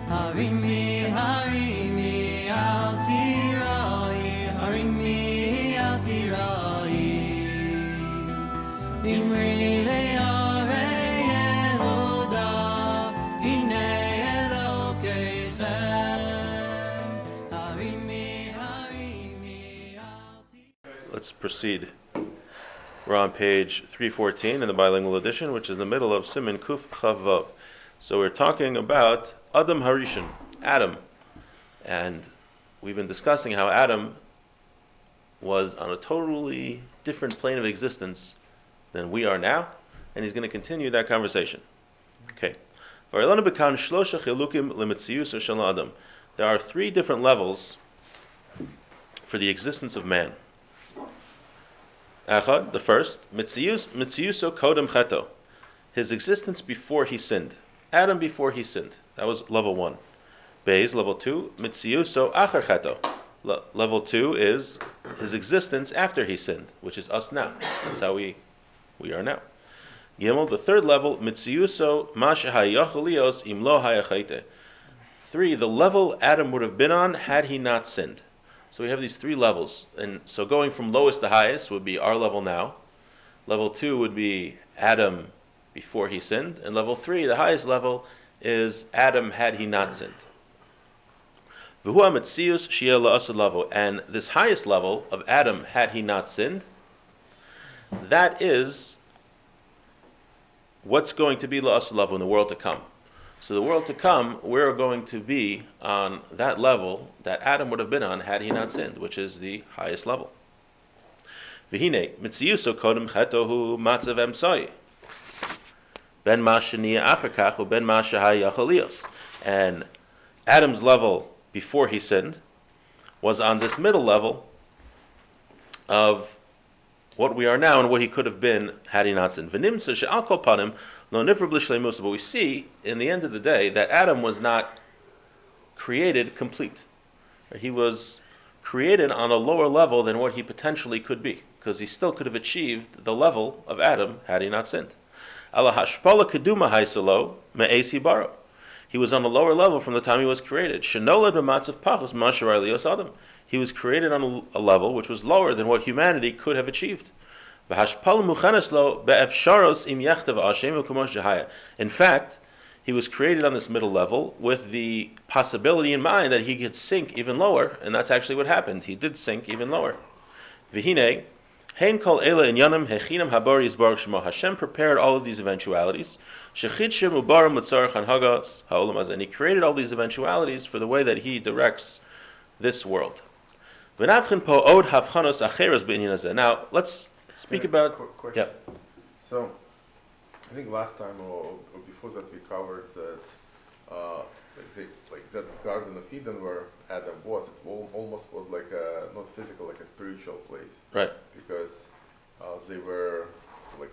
Harimi, harimi, al tirai, harimi, al tirai. Imri le'arei Yehuda, hine Elokeichem. Harimi, harimi, al tirai. Let's proceed. We're on page 314 in the bilingual edition, which is in the middle of Siman Kuf Chavav. So we're talking about Adam Harishon, Adam. And we've been discussing how Adam was on a totally different plane of existence than we are now, and he's going to continue that conversation. Okay. There are three different levels for the existence of man. Echad, the first, mitziuso kodem cheto, his existence before he sinned. Adam before he sinned. That was level 1. Beis, level 2, mitziuso acher cheto. Level 2 is his existence after he sinned, which is us now. That's how we are now. Gimel, the third level, mitziuso masha hayachalios imlo hayachayte. 3, the level Adam would have been on had he not sinned. So we have these three levels, and so going from lowest to highest would be our level now. Level 2 would be Adam before he sinned, and level 3, the highest level, is Adam had he not sinned. And this highest level of Adam had he not sinned, that is what's going to be la'asad level in the world to come. So the world to come, we're going to be on that level that Adam would have been on had he not sinned, which is the highest level. V'hine, mitziyuso kodem chetohu matzav emsoi. Ben ma sheniya acher kach uben ma shehaya chalios. And Adam's level before he sinned was on this middle level of what we are now and what he could have been had he not sinned. V'nimtza she'al kol panim lo nifra b'li shleimus. But we see, in the end of the day, that Adam was not created complete. He was created on a lower level than what he potentially could be, because he still could have achieved the level of Adam had he not sinned. Ala hashpala keduma haisalo me'esi baro. He was on a lower level from the time he was created. Shenolad b'matzav pachos ma'asher alios adam. He was created on a level which was lower than what humanity could have achieved. In fact, he was created on this middle level with the possibility in mind that he could sink even lower, and that's actually what happened. He did sink even lower. Hashem prepared all of these eventualities, and he created all these eventualities for the way that he directs this world. Now, let's speak about... Question. Yeah. So, I think last time or before that we covered that like that Garden of Eden where Adam was, it almost was like a, not physical, like a spiritual place. Right. Because they were, like,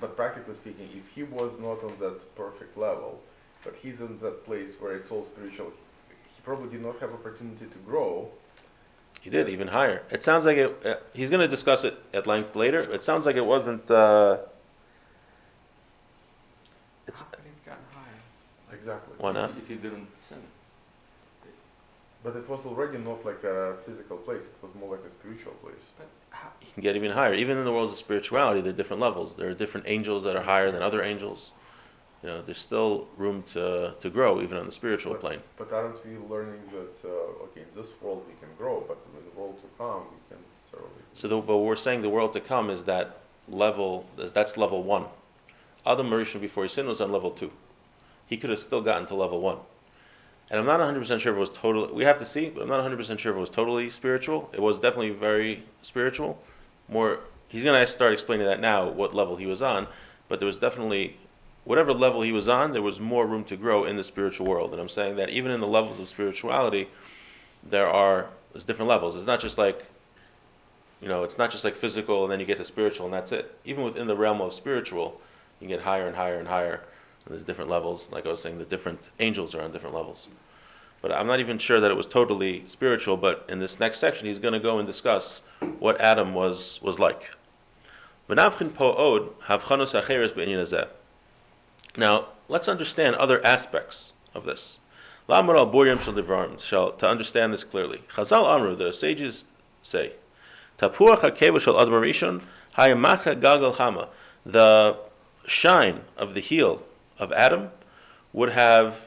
but practically speaking, if he was not on that perfect level, but he's in that place where it's all spiritual, he probably did not have opportunity to grow. He did, even higher. It sounds like it. He's going to discuss it at length later. It sounds like it wasn't. It's how could he have gotten higher? Exactly. Why not? If he didn't sin. But it was already not like a physical place. It was more like a spiritual place. But how? He can get even higher. Even in the worlds of spirituality, there are different levels. There are different angels that are higher than other angels. You know, there's still room to grow even on the spiritual plane. But aren't we learning that okay, in this world we can grow, but in the world to come we can certainly. But we're saying the world to come is that level. That's level 1. Adam Rishon before he sinned was on level 2. He could have still gotten to level 1. And I'm not 100% sure if it was totally. We have to see, but I'm not 100% sure if it was totally spiritual. It was definitely very spiritual. More. He's going to start explaining that now, what level he was on. But there was definitely. Whatever level he was on, there was more room to grow in the spiritual world. And I'm saying that even in the levels of spirituality, there's different levels. It's not just like, it's not just like physical and then you get to spiritual and that's it. Even within the realm of spiritual, you get higher and higher and higher. And there's different levels. Like I was saying, the different angels are on different levels. But I'm not even sure that it was totally spiritual, but in this next section, he's going to go and discuss what Adam was like. Now, let's understand other aspects of this. Lamar al Buryam shall Devram, to understand this clearly. Chazal Amru, the sages say, Tapuach HaKeva shall Adam Rishon, Hayamacha Gagal Hama. The shine of the heel of Adam would have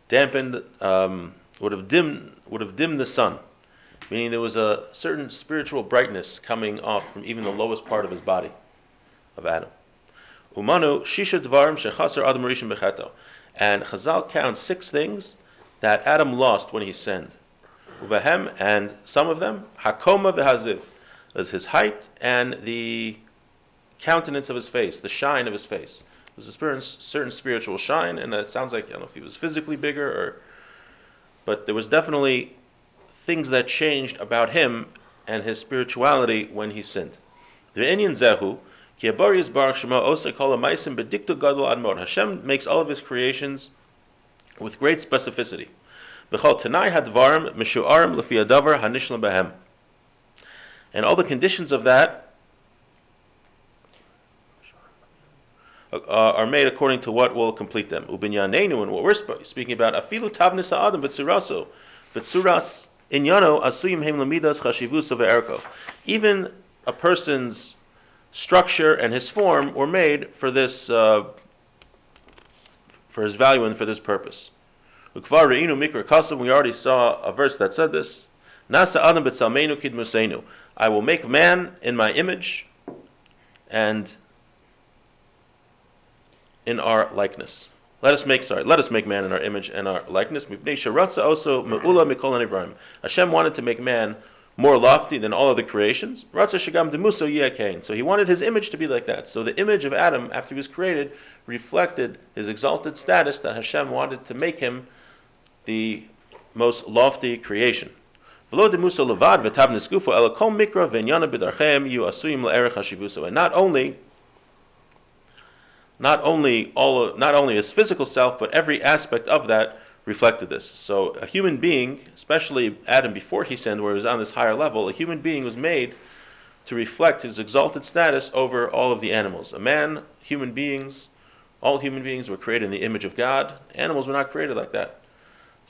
dampened, would have dimmed the sun, meaning there was a certain spiritual brightness coming off from even the lowest part of his body, of Adam. Umanu shisha dvarim shechasar Adam Rishon bechato, and Chazal counts 6 things that Adam lost when he sinned. Uvahem, and some of them, hakoma v'haziv, is his height and the countenance of his face, the shine of his face. It was a certain spiritual shine, and it sounds like, I don't know if he was physically bigger, but there was definitely things that changed about him and his spirituality when he sinned. Hashem makes all of his creations with great specificity. And all the conditions of that are made according to what will complete them. Ubinyanenu, and what we're speaking about, afilu tavnis ha'adam v'tzuraso, v'tzuras inyano asuyim heim lamidas chashivus ve'erko. Even a person's structure and his form were made for this, for his value and for this purpose. Ukvar re'inu mikra kasav, we already saw a verse that said this. Nasa adam b'tzalmeinu kidmusenu. I will make man in my image and in our likeness. Let us make man in our image and our likeness. Hashem wanted to make man more lofty than all other creations. So he wanted his image to be like that. So the image of Adam, after he was created, reflected his exalted status, that Hashem wanted to make him the most lofty creation. And not only his physical self, but every aspect of that reflected this. So a human being, especially Adam before he sinned, where he was on this higher level, a human being was made to reflect his exalted status over all of the animals. All human beings were created in the image of God. Animals were not created like that.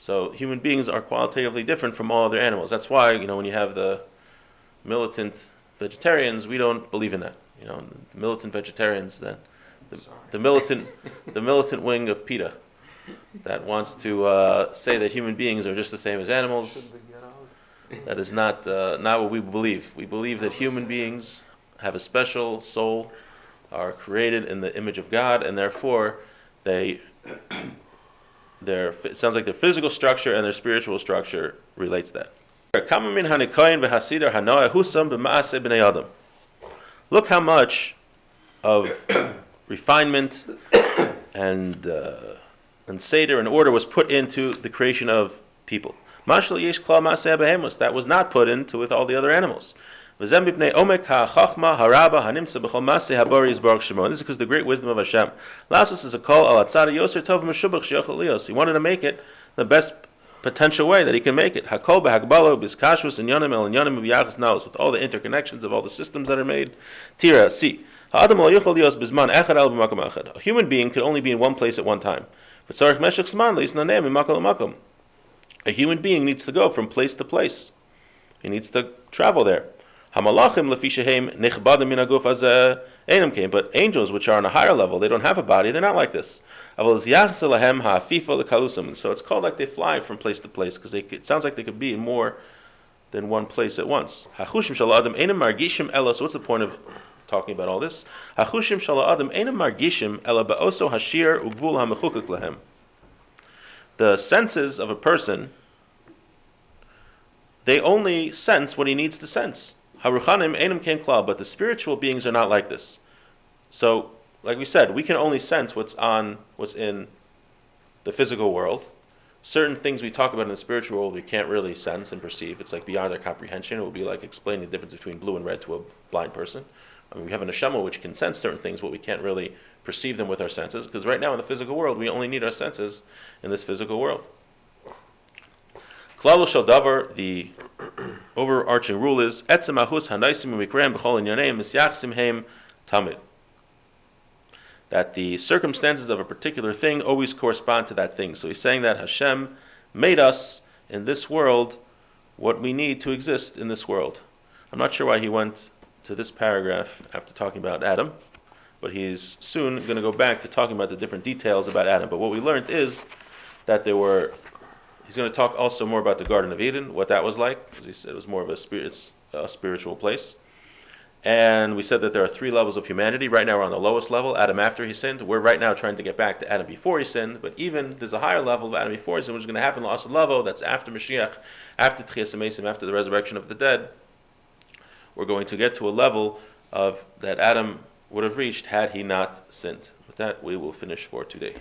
So human beings are qualitatively different from all other animals. That's why, when you have the militant vegetarians, we don't believe in that. The militant vegetarians, the militant wing of PETA that wants to say that human beings are just the same as animals. That is not what we believe. We believe that human beings have a special soul, are created in the image of God, and therefore it sounds like their physical structure and their spiritual structure relates to that. Look how much of refinement and seder and order was put into the creation of people. That was not put into with all the other animals. And this is because the great wisdom of Hashem. He wanted to make it the best potential way that he can make it. With all the interconnections of all the systems that are made. Tira, see. A human being could only be in one place at one time. A human being needs to go from place to place. He needs to travel there. But angels, which are on a higher level, they don't have a body, they're not like this. So it's called like they fly from place to place, because it sounds like they could be in more than one place at once. So what's the point of talking about all this? The senses of a person, they only sense what he needs to sense. But the spiritual beings are not like this. So, like we said, we can only sense what's in the physical world. Certain things we talk about in the spiritual world we can't really sense and perceive. It's like beyond our comprehension. It would be like explaining the difference between blue and red to a blind person. We have a neshama which can sense certain things, but we can't really perceive them with our senses, because right now in the physical world we only need our senses in this physical world. Klal shel davar, the overarching rule is etzem ahus hanaisim u'mikreim b'chol inyaneim misyachsim heim tamid. that the circumstances of a particular thing always correspond to that thing. So he's saying that Hashem made us in this world what we need to exist in this world. I'm not sure why he went to this paragraph after talking about Adam, but he's soon going to go back to talking about the different details about Adam. But what we learned is that he's going to talk also more about the Garden of Eden, what that was like, because he said it was more of a spiritual place. And we said that there are 3 levels of humanity. Right now we're on the lowest level, Adam after he sinned. We're right now trying to get back to Adam before he sinned, but even there's a higher level of Adam before he sinned, which is going to happen in the Asad level, that's after Mashiach, after Tchias HaMesim, after the resurrection of the dead. We're going to get to a level of that Adam would have reached had he not sinned. With that, we will finish for today.